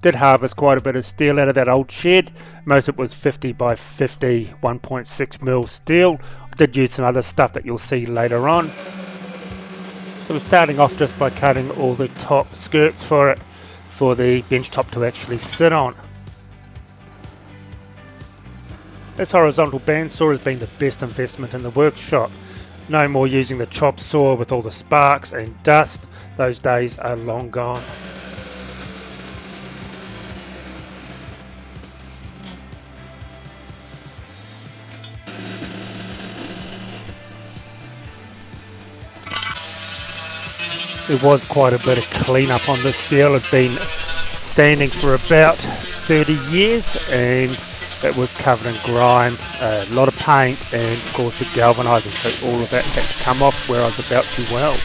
Did harvest quite a bit of steel out of that old shed. Most of it was 50 by 50 1.6 mil steel. I did use some other stuff that you'll see later on. So we're starting off just by cutting all the top skirts for it, for the bench top to actually sit on. This horizontal bandsaw has been the best investment in the workshop. No more using the chop saw with all the sparks and dust. Those days are long gone. There was quite a bit of cleanup on this steel. It had been standing for about 30 years and it was covered in grime, a lot of paint, and of course the galvanizing, so all of that had to come off where I was about to weld.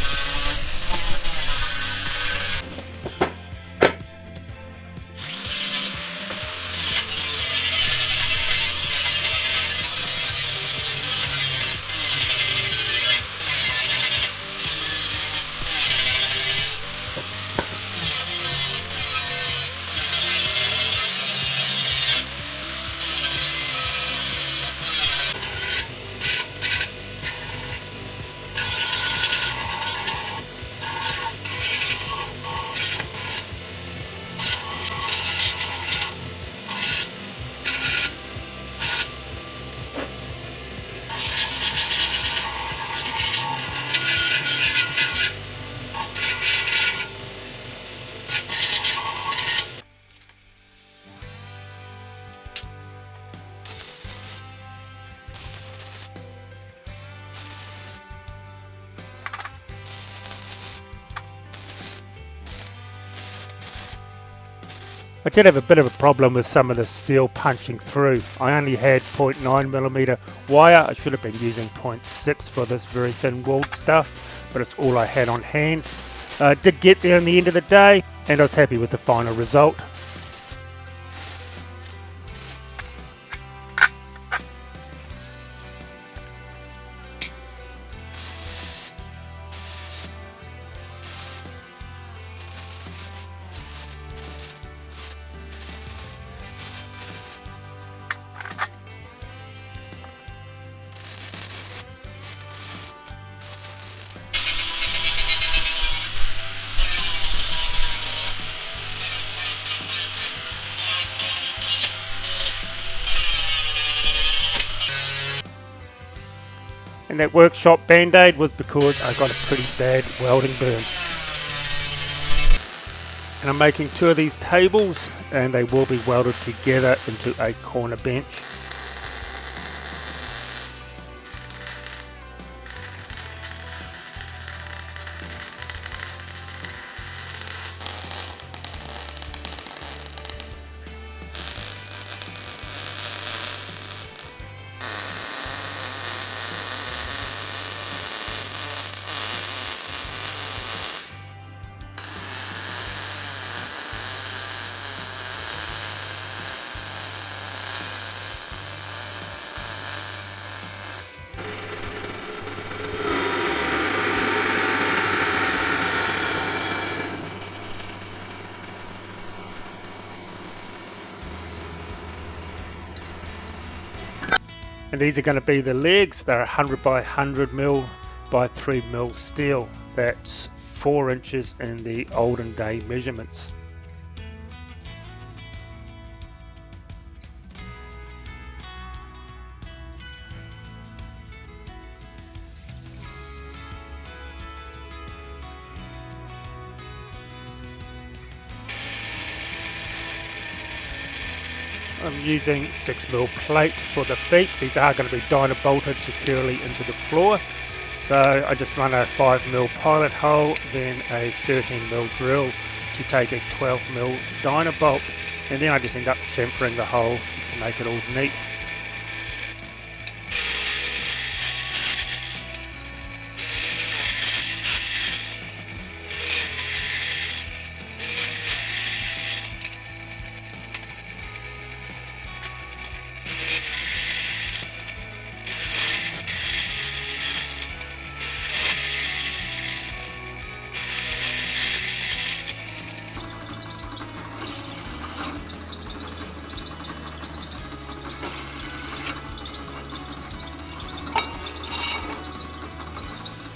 I did have a bit of a problem with some of the steel punching through. I only had 0.9mm wire. I should have been using 0.6 for this very thin walled stuff, but it's all I had on hand. I did get there in the end of the day, and I was happy with the final result. And that workshop band-aid was because I got a pretty bad welding burn. And I'm making 2 of these tables and they will be welded together into a corner bench. And these are going to be the legs. They're 100 by 100 mil by 3 mil steel. That's 4 inches in the olden day measurements. I'm using 6mm plate for the feet. These are going to be dyno bolted securely into the floor. So I just run a 5mm pilot hole, then a 13mm drill to take a 12mm dyno bolt, and then I just end up chamfering the hole to make it all neat.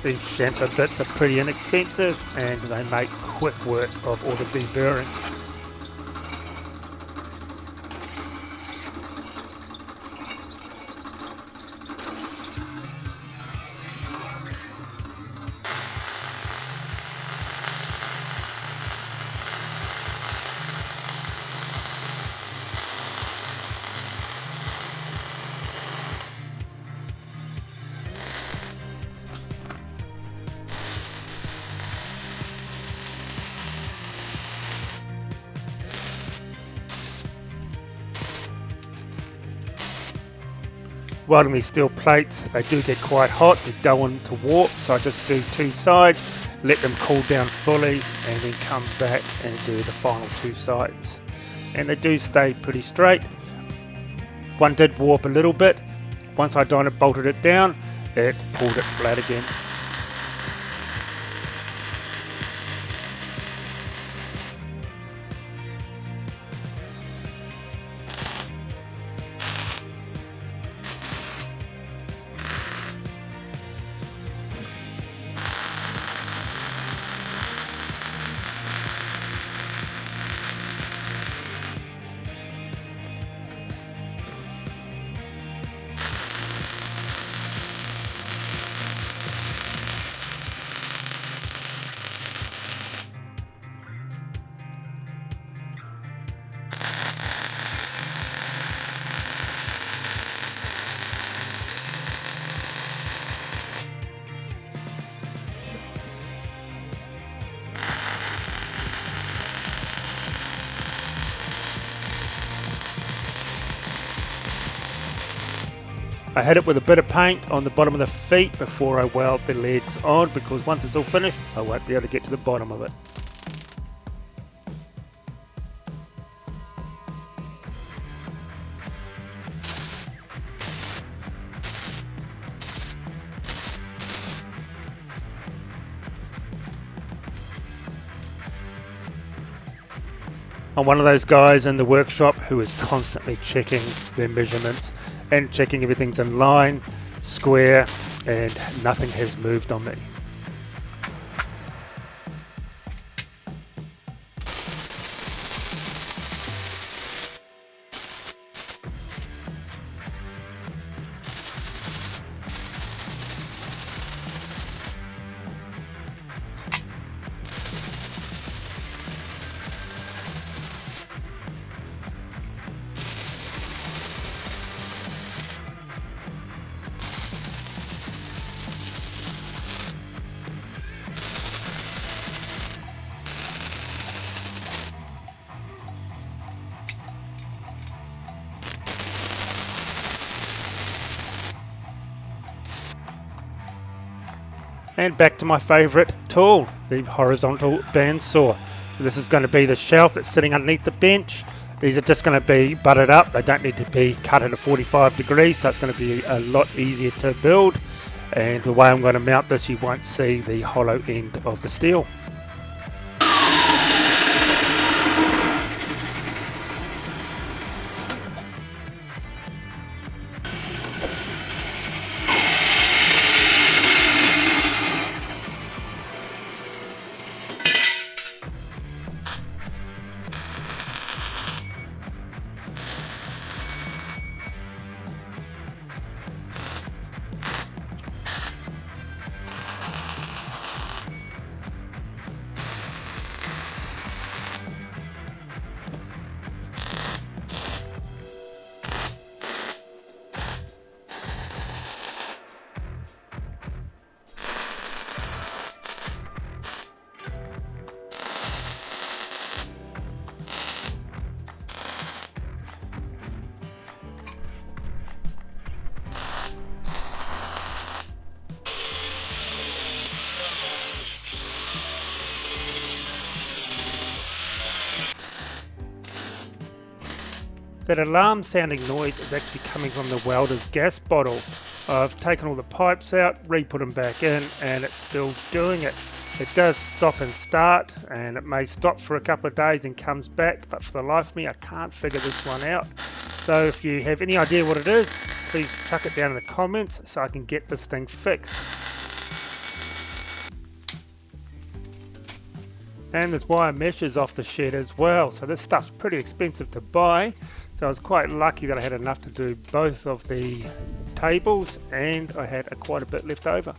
These chamfer bits are pretty inexpensive and they make quick work of all the deburring. Welding these steel plates, they do get quite hot, they go into warp, so I just do two sides, let them cool down fully, and then come back and do the final two sides. And they do stay pretty straight. One did warp a little bit. Once I dyno bolted it down, it pulled it flat again. I hit it with a bit of paint on the bottom of the feet before I weld the legs on, because once it's all finished I won't be able to get to the bottom of it. I'm one of those guys in the workshop who is constantly checking their measurements and checking everything's in line, square, and nothing has moved on me. And back to my favourite tool, the horizontal bandsaw. This is going to be the shelf that's sitting underneath the bench. These are just going to be butted up. They don't need to be cut at a 45 degrees, so it's going to be a lot easier to build. And the way I'm going to mount this, you won't see the hollow end of the steel. That alarm sounding noise is actually coming from the welder's gas bottle. I've taken all the pipes out, re-put them back in, and it's still doing it. It does stop and start, and it may stop for a couple of days and comes back, but for the life of me I can't figure this one out. So if you have any idea what it is, please chuck it down in the comments so I can get this thing fixed. And there's wire meshes off the shed as well, so this stuff's pretty expensive to buy, so I was quite lucky that I had enough to do both of the tables, and I had quite a bit left over.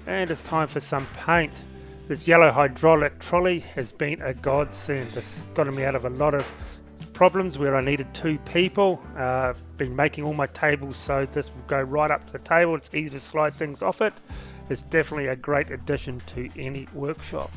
And it's time for some paint. This yellow hydraulic trolley has been a godsend. It's gotten me out of a lot of problems where I needed 2 people. I've been making all my tables so this will go right up to the table. It's easy to slide things off it. It's definitely a great addition to any workshop.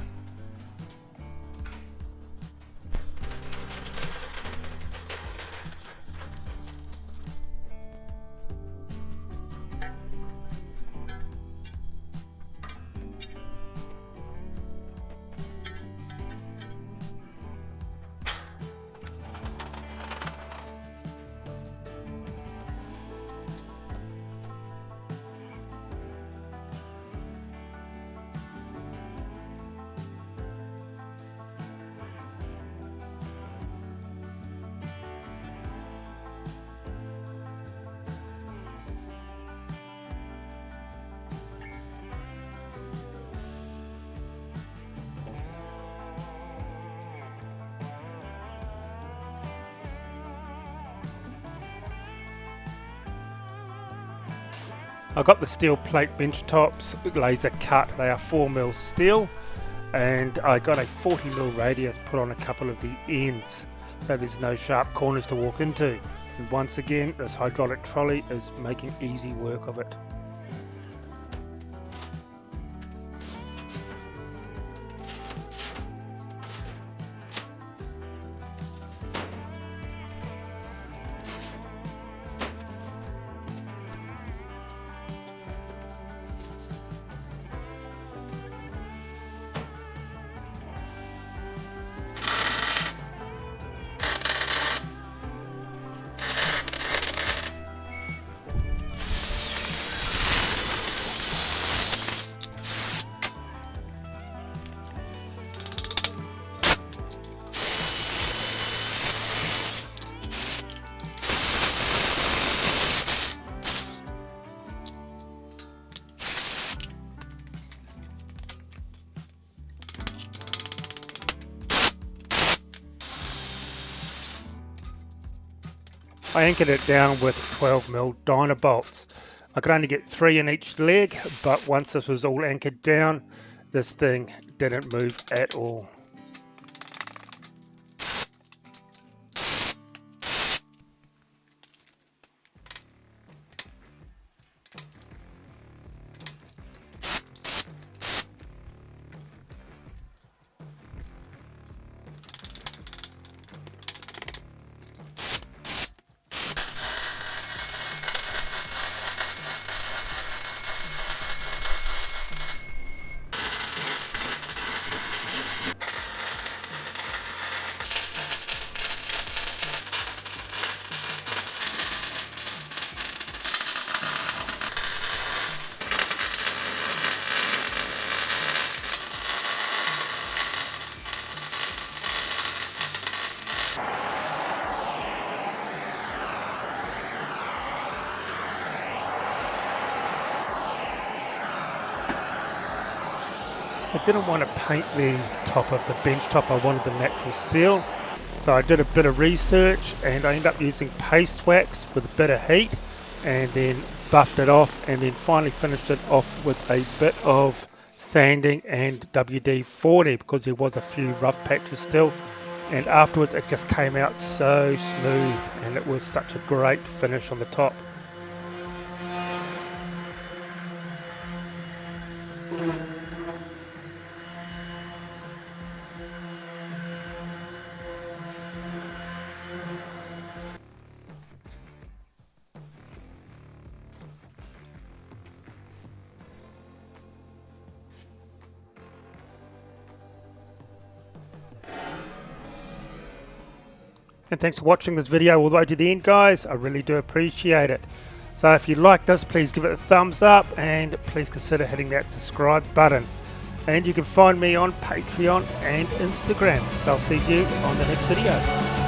I got the steel plate bench tops laser cut. They are 4mm steel, and I got a 40mm radius put on a couple of the ends so there's no sharp corners to walk into. And once again, this hydraulic trolley is making easy work of it. I anchored it down with 12mm Dynabolts. I could only get 3 in each leg, but once this was all anchored down, this thing didn't move at all. I didn't want to paint the top of the bench top, I wanted the natural steel. So I did a bit of research and I ended up using paste wax with a bit of heat and then buffed it off and then finally finished it off with a bit of sanding and WD-40 because there was a few rough patches still, and afterwards it just came out so smooth and it was such a great finish on the top. And thanks for watching this video all the way to the end, guys. I really do appreciate it. So if you like this, please give it a thumbs up and please consider hitting that subscribe button. And you can find me on Patreon and Instagram. So I'll see you on the next video.